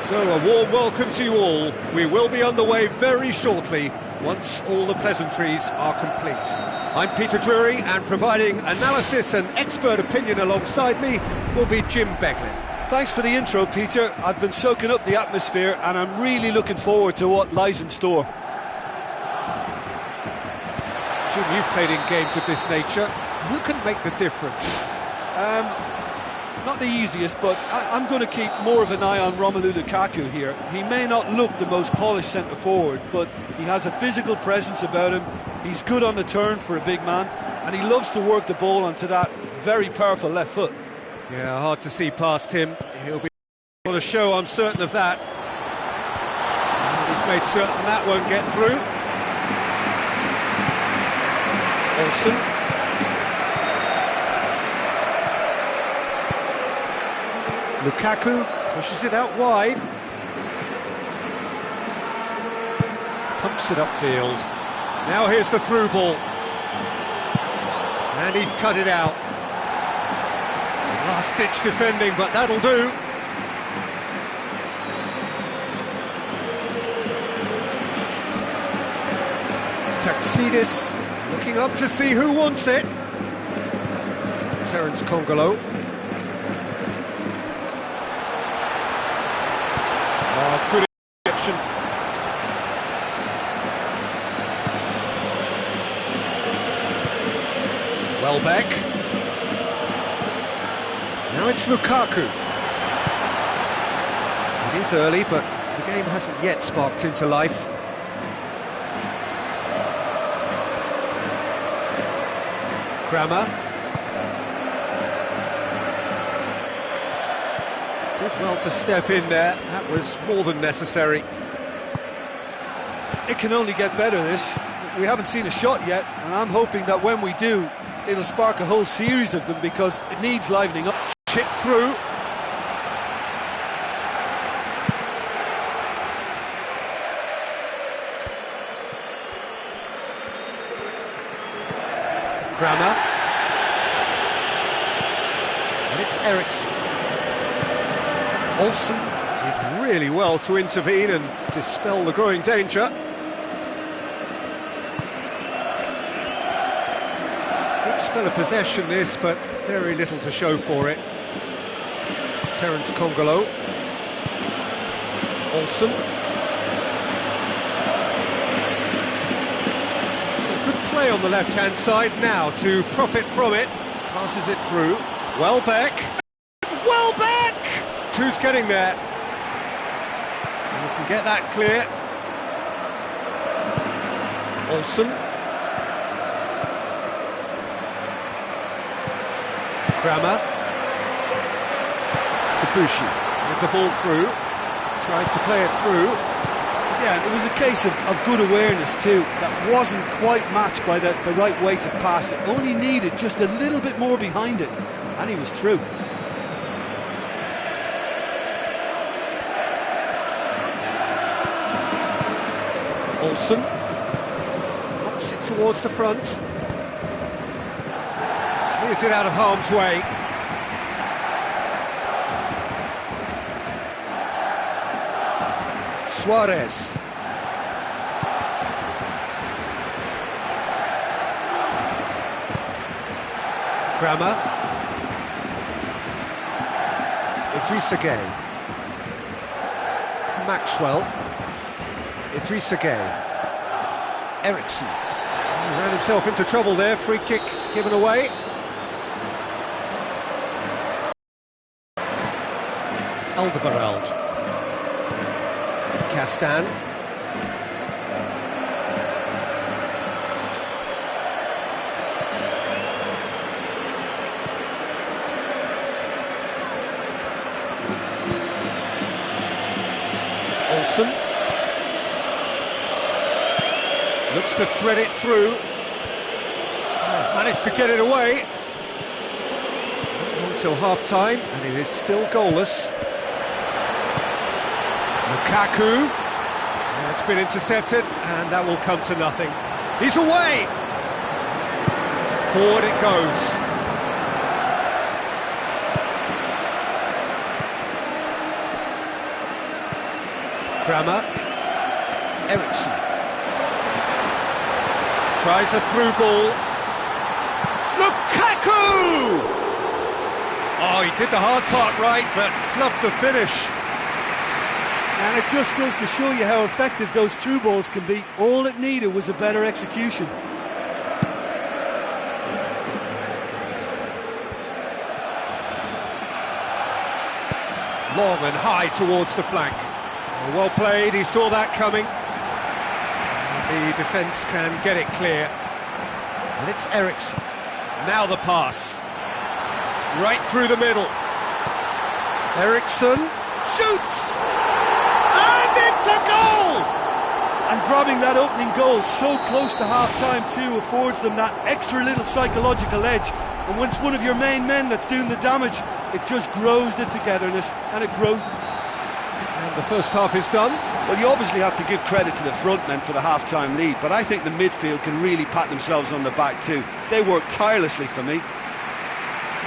So a warm welcome to you all. We will be underway very shortly, once all the pleasantries are complete. I'm Peter Drury, and providing analysis and expert opinion alongside me will be Jim Beglin. Thanks for the intro, Peter. I've been soaking up the atmosphere and I'm really looking forward to what lies in store. Jim, you've played in games of this nature. Who can make the difference? Not the easiest, but I'm going to keep more of an eye on Romelu Lukaku here. He may not look the most polished centre-forward, but he has a physical presence about him. He's good on the turn for a big man, and he loves to work the ball onto that very powerful left foot. Yeah, hard to see past him. He'll be on a show, I'm certain of that. And he's made certain that won't get through. Olsen. Lukaku pushes it out wide. Pumps it upfield. Now here's the through ball. And he's cut it out. Last-ditch defending, but that'll do. Taxidis looking up to see who wants it. Terence Congolo. Oh, good interception. Welbeck. Now it's Lukaku. It is early, but the game hasn't yet sparked into life. Kramer. Did well to step in there. That was more than necessary. It can only get better, this. We haven't seen a shot yet, and I'm hoping that when we do, it'll spark a whole series of them, because it needs livening up. Chip through. Kramer. And it's Eriksson. Olsen did really well to intervene and dispel the growing danger. Good spell of possession this, but very little to show for it. Terence Congolo. Olsen. Some good play on the left-hand side now to profit from it. Passes it through. Welbeck. Welbeck! Who's getting there? You can get that clear. Olsen. Kramer. Debussy with the ball through. Tried to play it through. Yeah, and it was a case of good awareness too. That wasn't quite matched by the right weight of pass. It only needed just a little bit more behind it, and he was through. Olsen knocks it towards the front. Clears it out of harm's way. Suarez. Kramer. Idrissa Gueye. Maxwell. Idrissa Gueye. Eriksson. He ran himself into trouble there. Free kick given away. Alderweireld. Castan. Olsen. Looks to thread it through. Managed to get it away. Not until half-time, and it is still goalless. Lukaku. It's been intercepted, and that will come to nothing. He's away! Forward it goes. Kramer. Eriksson. Tries a through ball. Lukaku! Oh, he did the hard part right, but fluffed the finish. And it just goes to show you how effective those through balls can be. All it needed was a better execution. Long and high towards the flank. Well played, he saw that coming. The defence can get it clear. And it's Eriksson. Now the pass. Right through the middle. Eriksson shoots! And it's a goal! And grabbing that opening goal so close to half-time too affords them that extra little psychological edge. And when it's one of your main men that's doing the damage, it just grows the togetherness, and it grows. And the first half is done. Well, you obviously have to give credit to the front men for the half-time lead, but I think the midfield can really pat themselves on the back too. They worked tirelessly for me.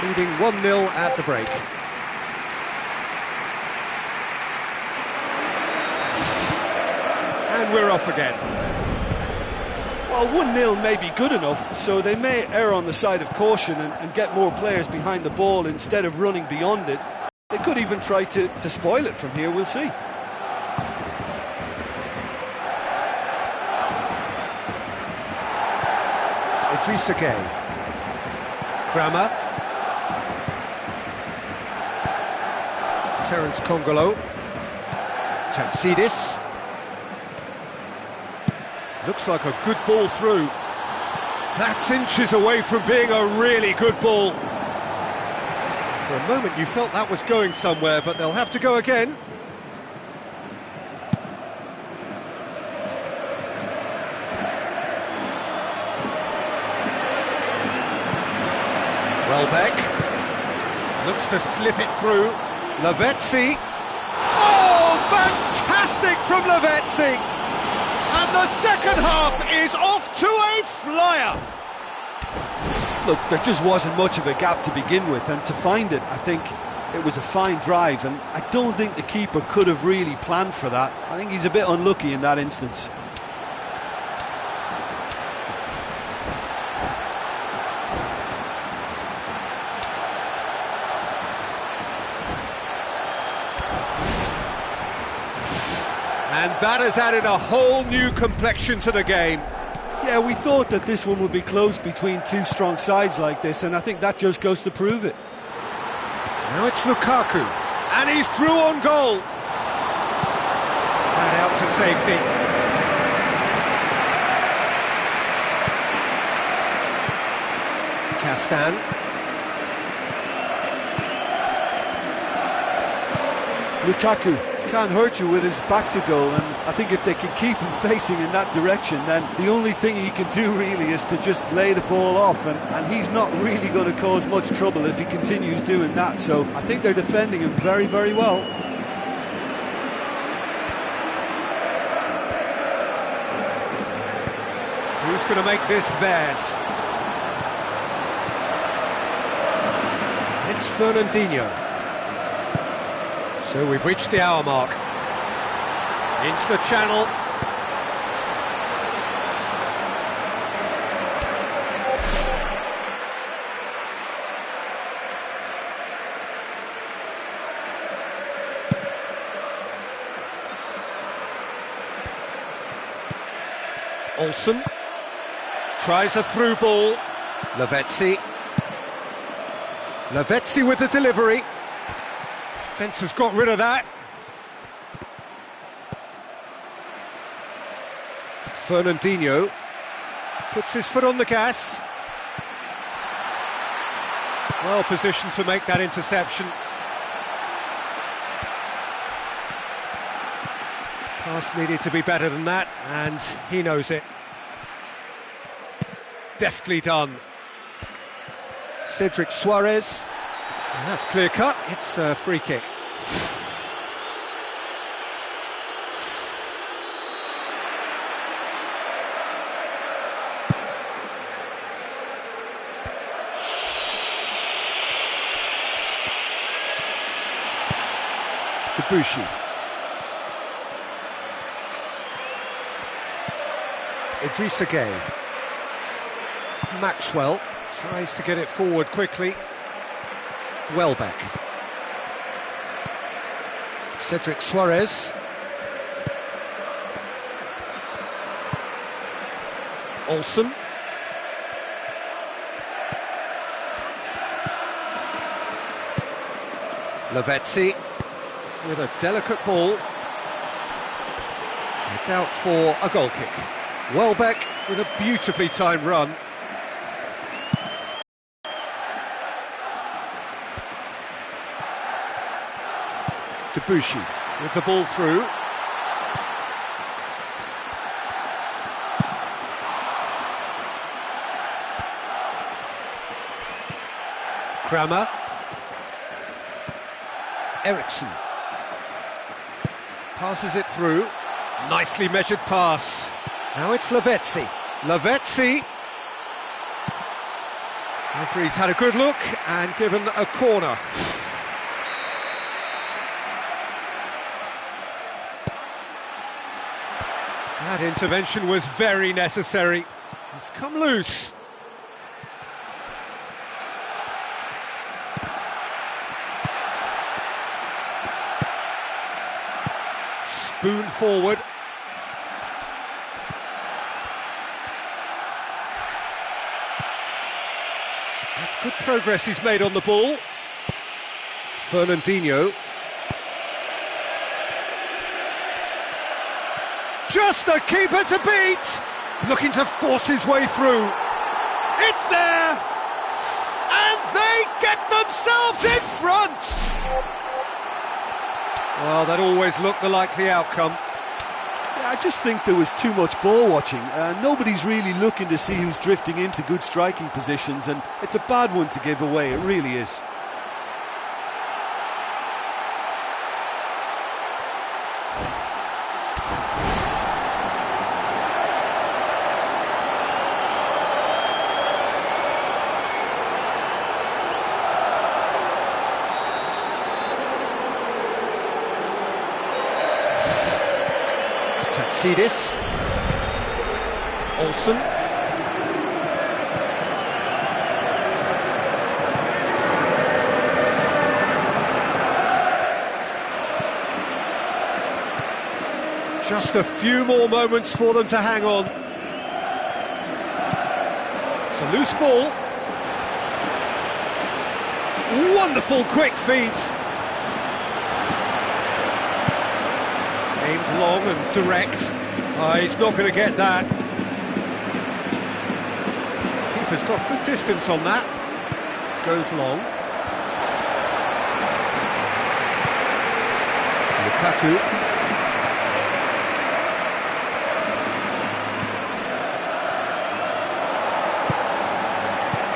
Leading 1-0 at the break. And we're off again. Well, 1-0 may be good enough, so they may err on the side of caution and get more players behind the ball instead of running beyond it. They could even try to spoil it from here, we'll see. Idrissa Gueye. Kramer. Terence Kongolo. Tantsidis. Looks like a good ball through. That's inches away from being a really good ball. For a moment you felt that was going somewhere, but they'll have to go again. Welbeck looks to slip it through. Lavezzi. Oh, fantastic from Lavezzi! And the second half is off to a flyer. Look, there just wasn't much of a gap to begin with, and to find it, I think it was a fine drive, and I don't think the keeper could have really planned for that. I think he's a bit unlucky in that instance. And that has added a whole new complexion to the game. Yeah, we thought that this one would be close between two strong sides like this, and I think that just goes to prove it. Now it's Lukaku, and he's through on goal. And out to safety. Castan. Lukaku can't hurt you with his back to goal, and I think if they can keep him facing in that direction, then the only thing he can do really is to just lay the ball off, and he's not really going to cause much trouble if he continues doing that. So I think they're defending him very, very well. Who's going to make this theirs? It's Fernandinho. So we've reached the hour mark. Into the channel. Olsen tries a through ball. Lavezzi. Lavezzi with the delivery. Defence has got rid of that. Fernandinho puts his foot on the gas. Well positioned to make that interception. Pass needed to be better than that, and he knows it. Deftly done. Cedric Suarez. And that's clear cut, it's a free kick. Debuchy. Idrissa Gueye. Maxwell tries to get it forward quickly. Welbeck. Cedric Suarez. Olsen. Lavezzi with a delicate ball. It's out for a goal kick. Welbeck with a beautifully timed run. Debuchy with the ball through. Kramer. Eriksson. Passes it through. Nicely measured pass. Now it's Lavezzi. Lavezzi. Referee's had a good look and given a corner. That intervention was very necessary. He's come loose. Spoon forward. That's good progress he's made on the ball. Fernandinho. Just the keeper to beat! Looking to force his way through. It's there! And they get themselves in front! Well, that always looked the likely outcome. Yeah, I just think there was too much ball watching. Nobody's really looking to see who's drifting into good striking positions, and it's a bad one to give away, it really is. Sidis. Olsen. Just a few more moments for them to hang on. It's a loose ball. Wonderful quick feet. Aimed long and direct. He's not going to get that. Keeper's got good distance on that. Goes long. Lukaku.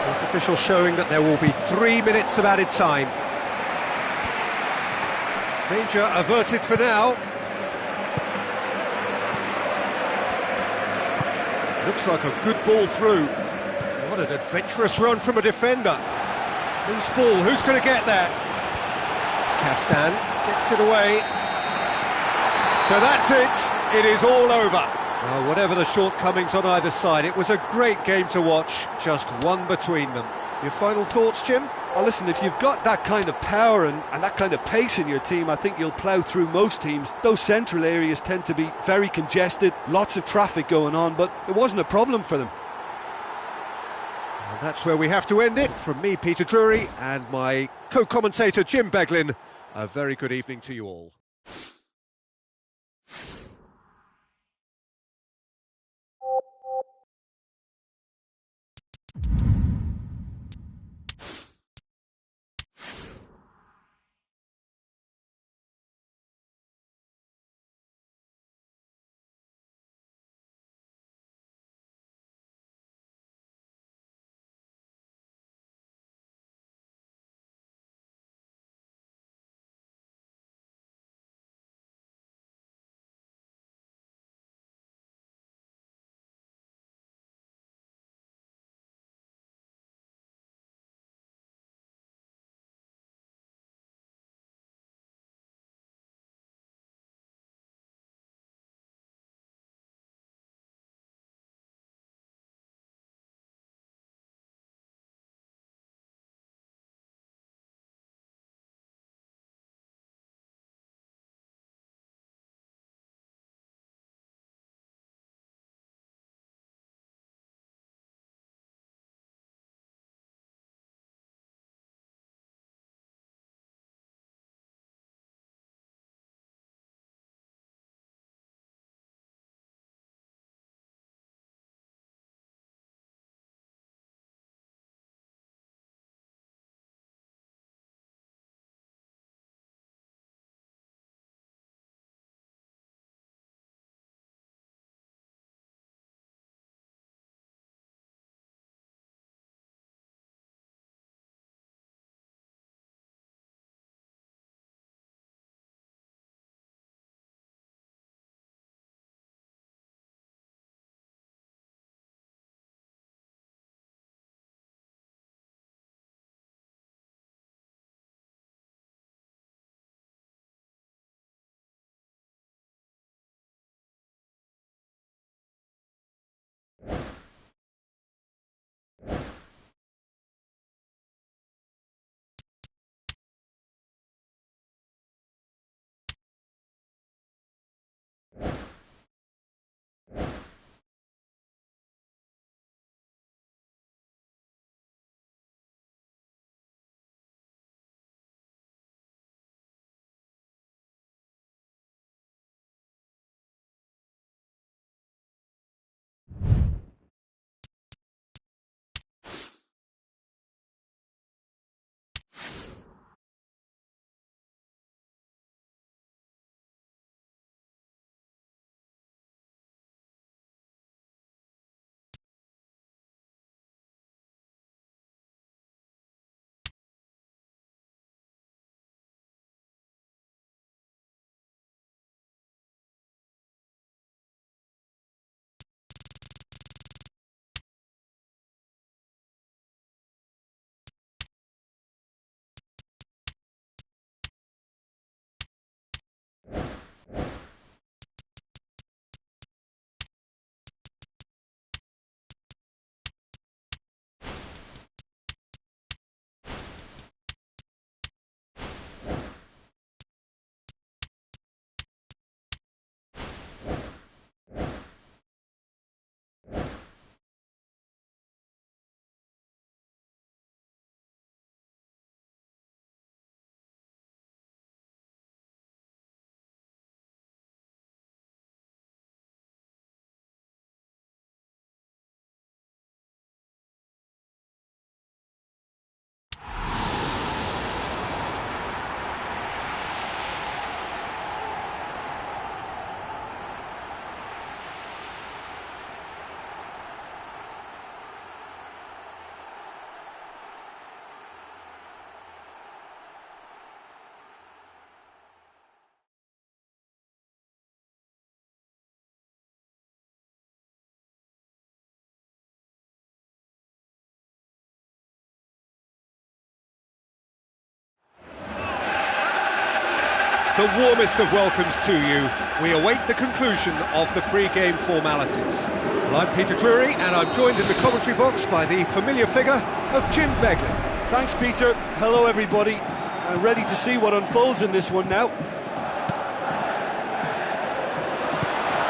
Fourth official showing that there will be 3 minutes of added time. Danger averted for now. Looks like a good ball through. What an adventurous run from a defender. Loose ball, who's going to get that? Castan gets it away. So that's it, it is all over. Well, whatever the shortcomings on either side, it was a great game to watch, just one between them. Your final thoughts, Jim? Well, listen, if you've got that kind of power and that kind of pace in your team, I think you'll plough through most teams. Those central areas tend to be very congested, lots of traffic going on, but it wasn't a problem for them. Well, that's where we have to end it. From me, Peter Drury, and my co-commentator, Jim Beglin, a very good evening to you all. the warmest of welcomes to you. We await the conclusion of the pre-game formalities. Well, I'm Peter Drury, and I'm joined in the commentary box by the familiar figure of Jim Beglin. Thanks, Peter. Hello, everybody. I'm ready to see what unfolds in this one now.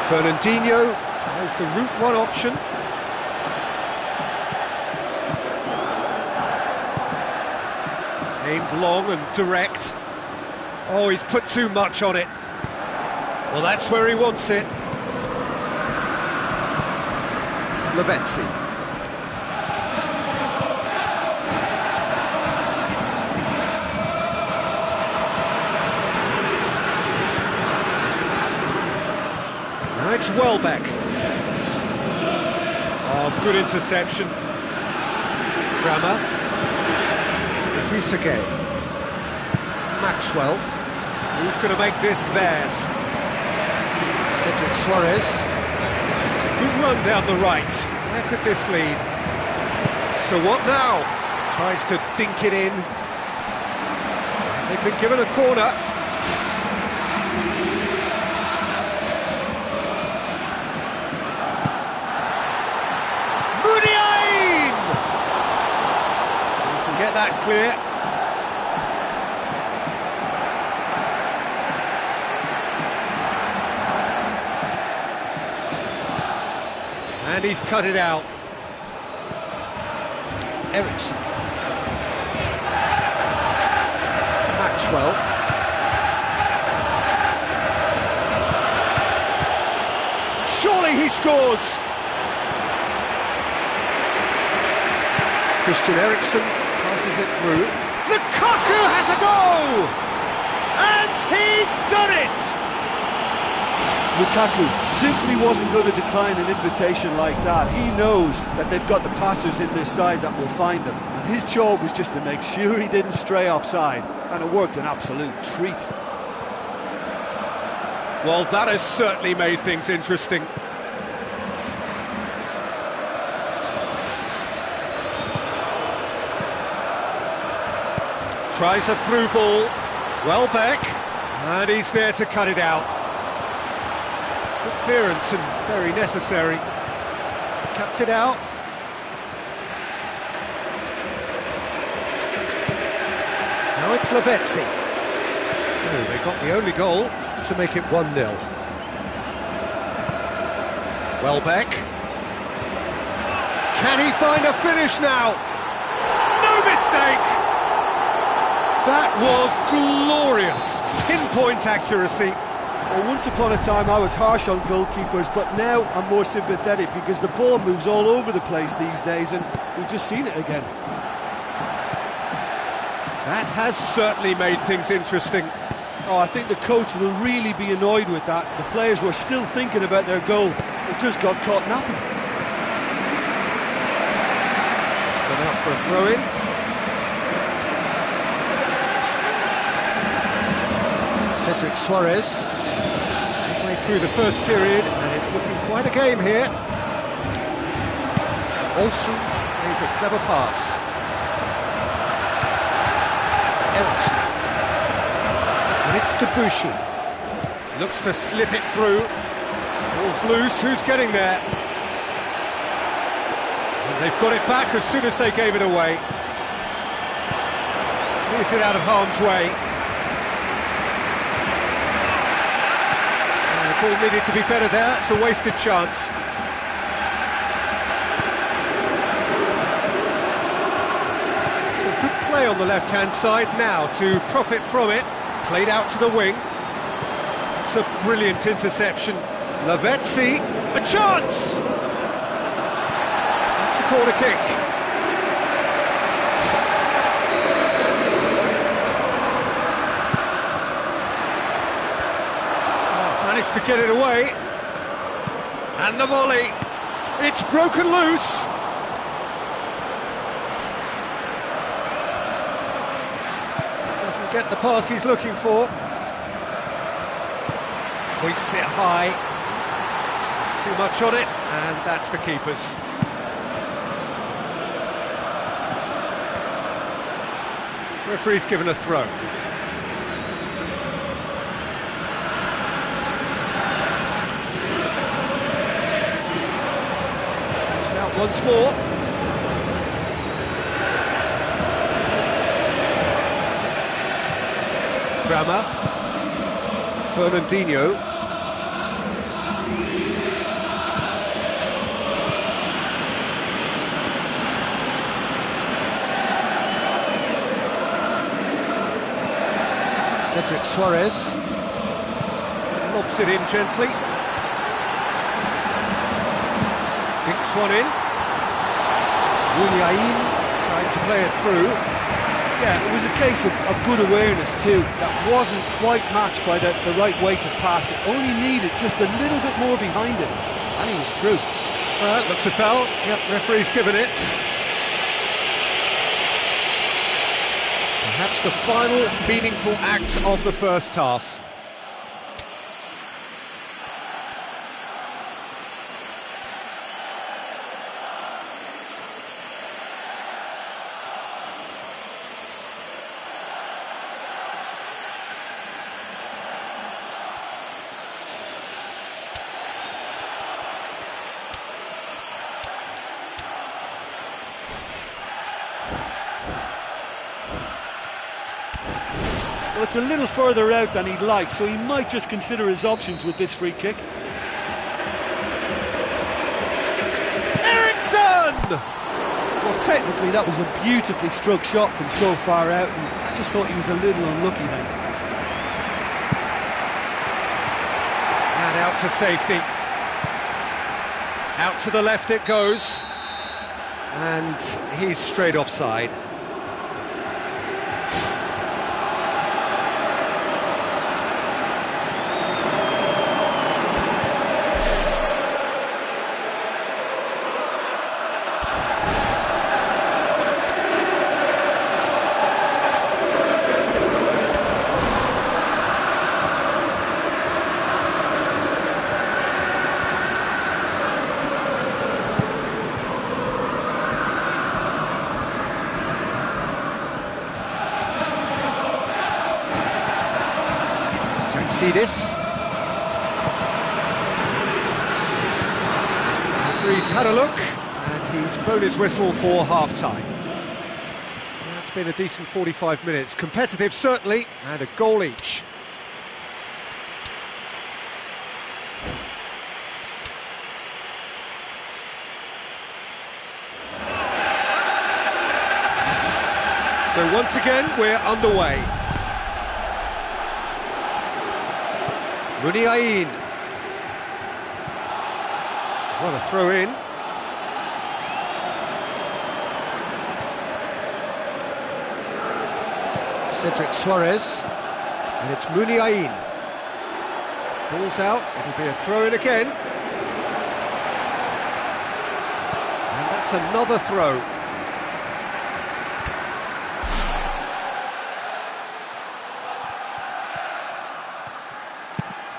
Fernandinho tries the route one option. Aimed long and direct. Oh, he's put too much on it. Well, that's where he wants it. Lavezzi. Now it's Welbeck. Oh, good interception. Kramer. Idrissa Gueye. Maxwell. Who's going to make this theirs? Cedric Suarez. It's a good run down the right. Where could this lead? So what now? Tries to dink it in. They've been given a corner. Muniain! You can get that clear. And he's cut it out. Ericsson. Maxwell. Surely he scores! Christian Eriksen passes it through. Lukaku has a go! And he's done it! Lukaku simply wasn't going to decline an invitation like that. He knows that they've got the passers in this side that will find them. And his job was just to make sure he didn't stray offside. And it worked an absolute treat. Well, that has certainly made things interesting. Tries a through ball. Welbeck. And he's there to cut it out. Good clearance and very necessary. Cuts it out. Now it's Lavezzi. So they got the only goal to make it 1-0. Welbeck. Can he find a finish now? No mistake! That was glorious. Pinpoint accuracy. Well, once upon a time I was harsh on goalkeepers, but now I'm more sympathetic because the ball moves all over the place these days and we've just seen it again. That has certainly made things interesting. Oh, I think the coach will really be annoyed with that. The players were still thinking about their goal. It just got caught napping. Gone out for a throw-in. Cedric Suarez. Halfway through the first period, and it's looking quite a game here. Olsen plays a clever pass. Ericsson. And it's Debuchy. Looks to slip it through. Ball's loose, who's getting there? And they've got it back as soon as they gave it away. Clears it out of harm's way. And the ball needed to be better there, it's a wasted chance. Some good play on the left-hand side now to profit from it. Played out to the wing. It's a brilliant interception. Lavezzi, a chance! That's a corner kick. Oh, managed to get it away. And the volley. It's broken loose. Doesn't get the pass he's looking for. Hoists it high. Too much on it, and that's the keeper's. Referee's given a throw. once more. Drama. Fernandinho. Cedric Suarez. Lobs it in gently. Dinks one in. Muniain tried to play it through. Yeah, it was a case of good awareness too. That wasn't quite matched by the right weight of pass. It only needed just a little bit more behind it, and he was through. Looks a foul. Yep, referee's given it. Perhaps the final meaningful act of the first half. Well, it's a little further out than he'd like, so he might just consider his options with this free kick. Eriksson! Well, technically that was a beautifully struck shot from so far out, and I just thought he was a little unlucky then. And out to safety. Out to the left it goes. And he's straight offside. This. Referee's had a look and he's blown his whistle for half-time. It's been a decent 45 minutes, competitive certainly, and a goal each. So once again we're underway. Muniain. What a throw in. Cedric Suarez. And it's Muniain. Ball's out, it'll be a throw in again. And that's another throw.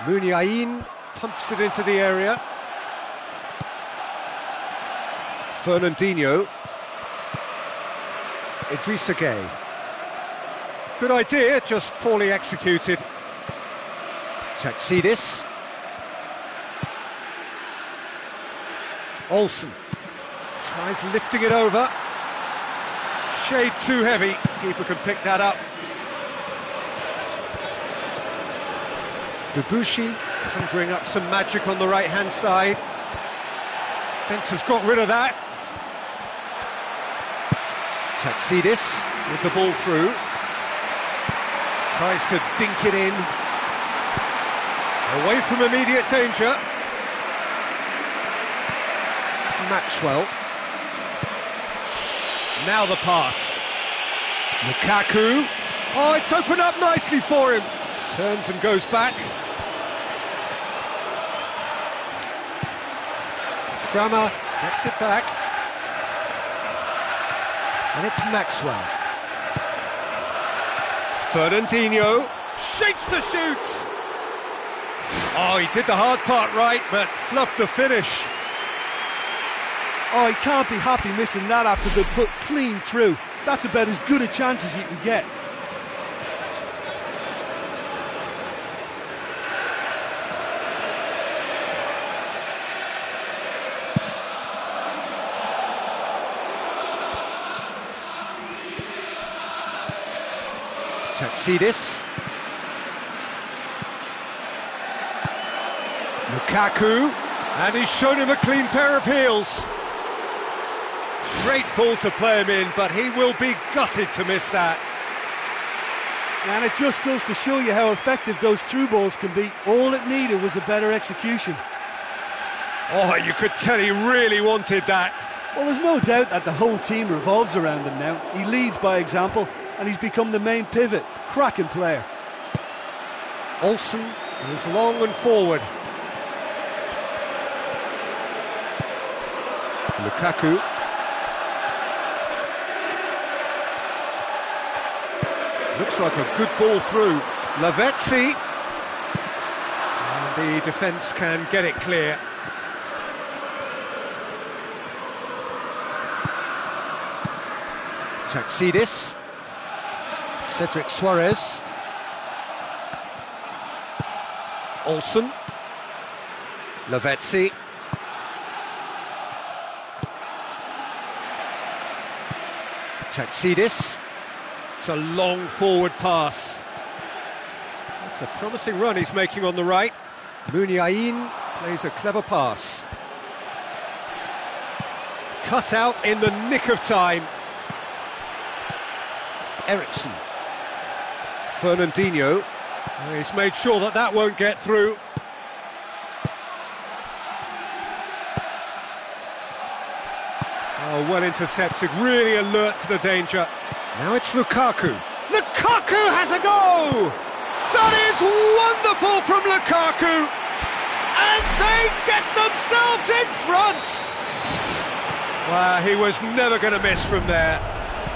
Muniain pumps it into the area. Fernandinho. Idrissa Gueye. Good idea, just poorly executed. Tsaktsidis. Olsen. Tries lifting it over. Shade too heavy. Keeper can pick that up. Debuchy conjuring up some magic on the right-hand side. Fence has got rid of that. Tsaktsidis with the ball through. Tries to dink it in. Away from immediate danger. Maxwell. Now the pass. Lukaku. Oh, it's opened up nicely for him. Turns and goes back. Drama gets it back. And it's Maxwell. Fernandinho shapes the shoot. Oh, he did the hard part right, but fluffed the finish. Oh, he can't be happy missing that after being put clean through. That's about as good a chance as you can get. Taxidis. Lukaku, and he's shown him a clean pair of heels. Great ball to play him in, but he will be gutted to miss that. And it just goes to show you how effective those through balls can be. All it needed was a better execution. Oh, you could tell he really wanted that. Well, there's no doubt that the whole team revolves around him now. He leads by example, and he's become the main pivot. Cracking player. Olsen goes long and forward. Lukaku. Looks like a good ball through. Lavezzi. And the defence can get it clear. Taxidis. Cedric Suarez. Olsen. Lavezzi. Taxidis. It's a long forward pass. It's a promising run he's making on the right. Muniain plays a clever pass. Cut out in the nick of time. Eriksson. Fernandinho. He's made sure that that won't get through. Oh, well intercepted, really alert to the danger. Now it's Lukaku. Lukaku has a go! That is wonderful from Lukaku! And they get themselves in front! Wow, he was never going to miss from there.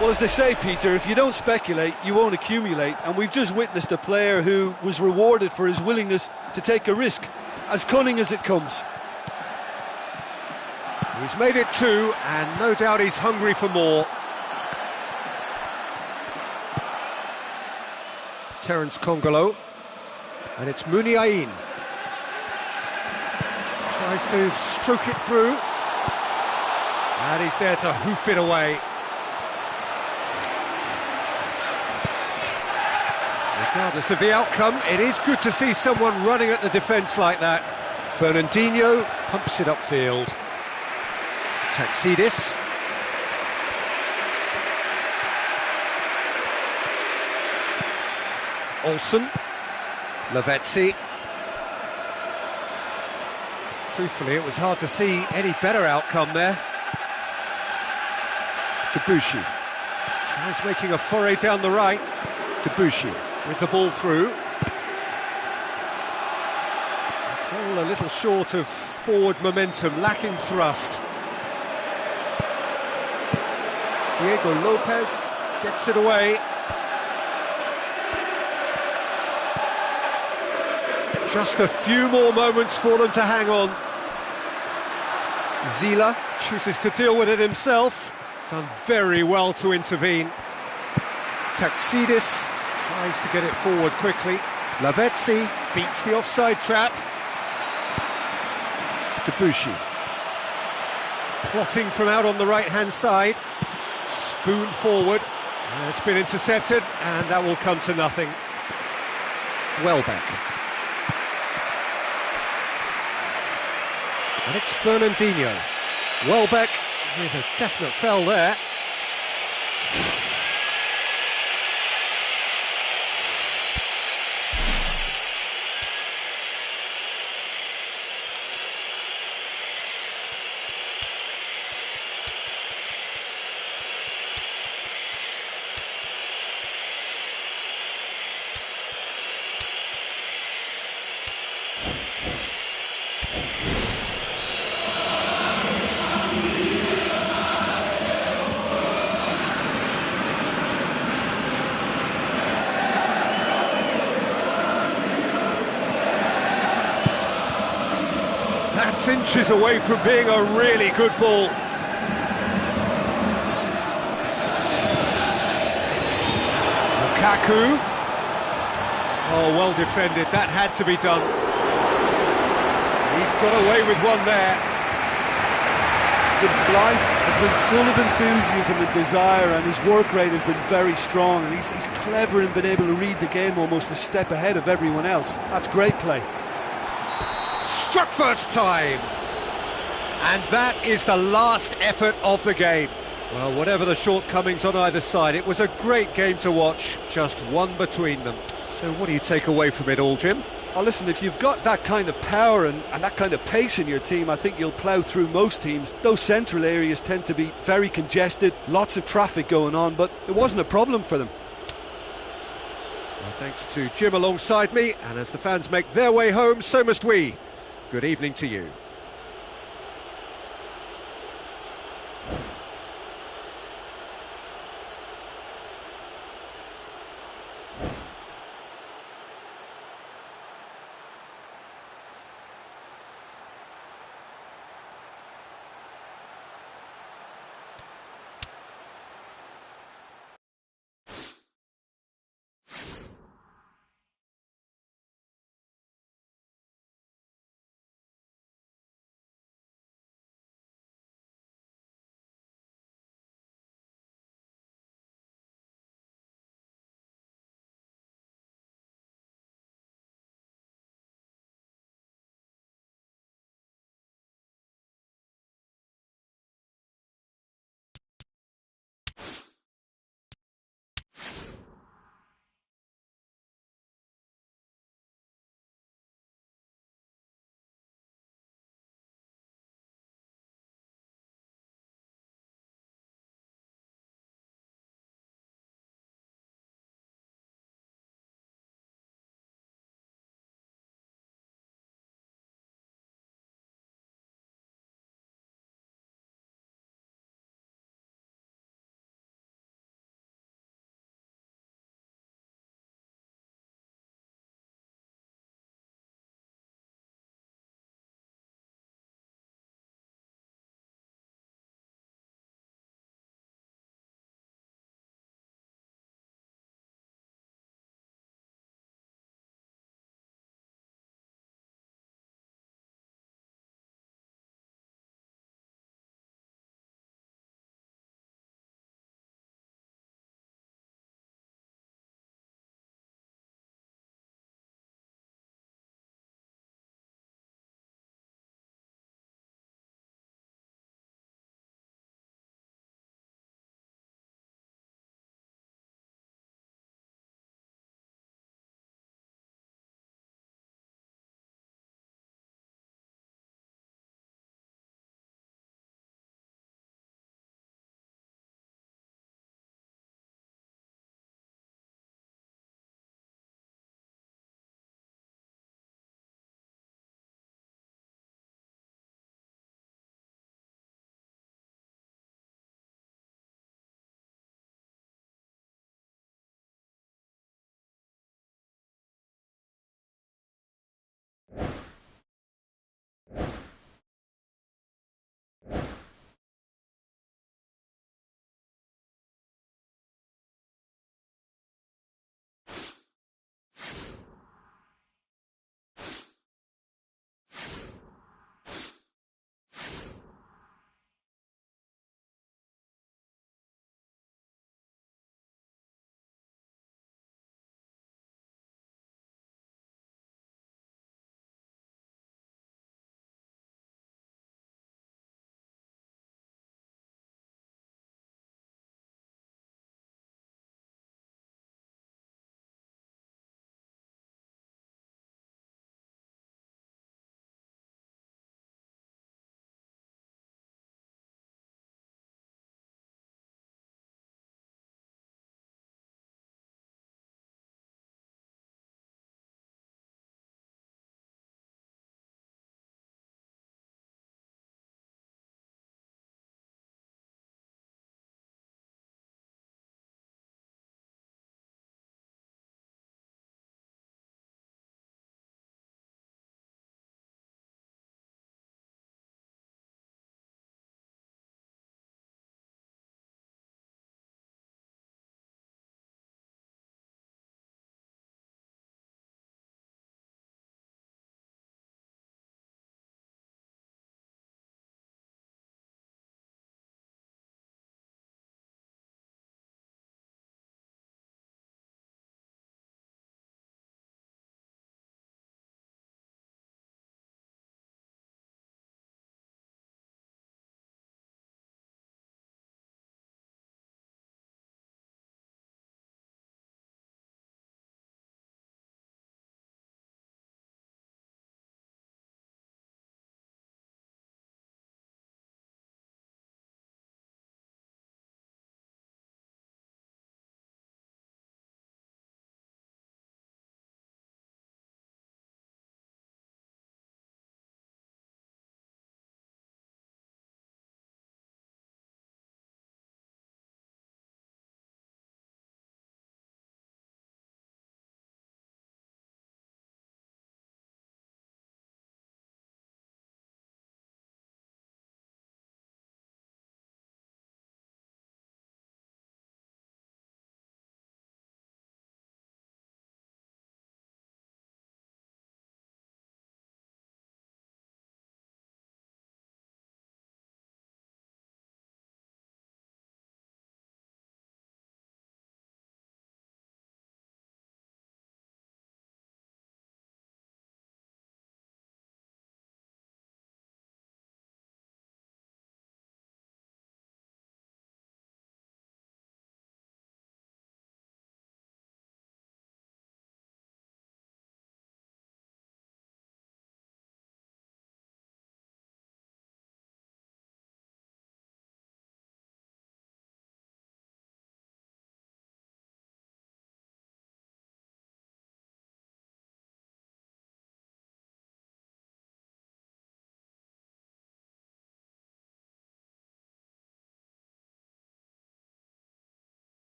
Well, as they say, Peter, if you don't speculate, you won't accumulate. And we've just witnessed a player who was rewarded for his willingness to take a risk, as cunning as it comes. He's made it two, and no doubt he's hungry for more. Terence Congolo, and it's Muniain. Tries to stroke it through, and he's there to hoof it away. Regardless of the outcome, it is good to see someone running at the defence like that. Fernandinho pumps it upfield. Taxidis. Olsen. Lavezzi. Truthfully, it was hard to see any better outcome there. Debuchy. Tries making a foray down the right. Debuchy with the ball through. It's all a little short of forward momentum, lacking thrust. Diego Lopez gets it away. Just a few more moments for them to hang on. Zila chooses to deal with it himself. Done very well to intervene. Taxidis tries to get it forward quickly. Lavezzi beats the offside trap. Debuchy plotting from out on the right-hand side. Spoon forward. It's been intercepted, and that will come to nothing. Welbeck. And it's Fernandinho. Welbeck with a definite foul there. That's inches away from being a really good ball. Lukaku. Oh, well defended. That had to be done. He's got away with one there. didn't fly. Has been full of enthusiasm and desire, and his work rate has been very strong, and he's clever in being able to read the game almost a step ahead of everyone else. That's great play. Struck first time! And that is the last effort of the game. Well, whatever the shortcomings on either side, it was a great game to watch, just one between them. So what do you take away from it all, Jim? Oh, listen, if you've got that kind of power and that kind of pace in your team, I think you'll plough through most teams. Those central areas tend to be very congested, lots of traffic going on, but it wasn't a problem for them. Well, thanks to Jim alongside me, and as the fans make their way home, so must we. Good evening to you.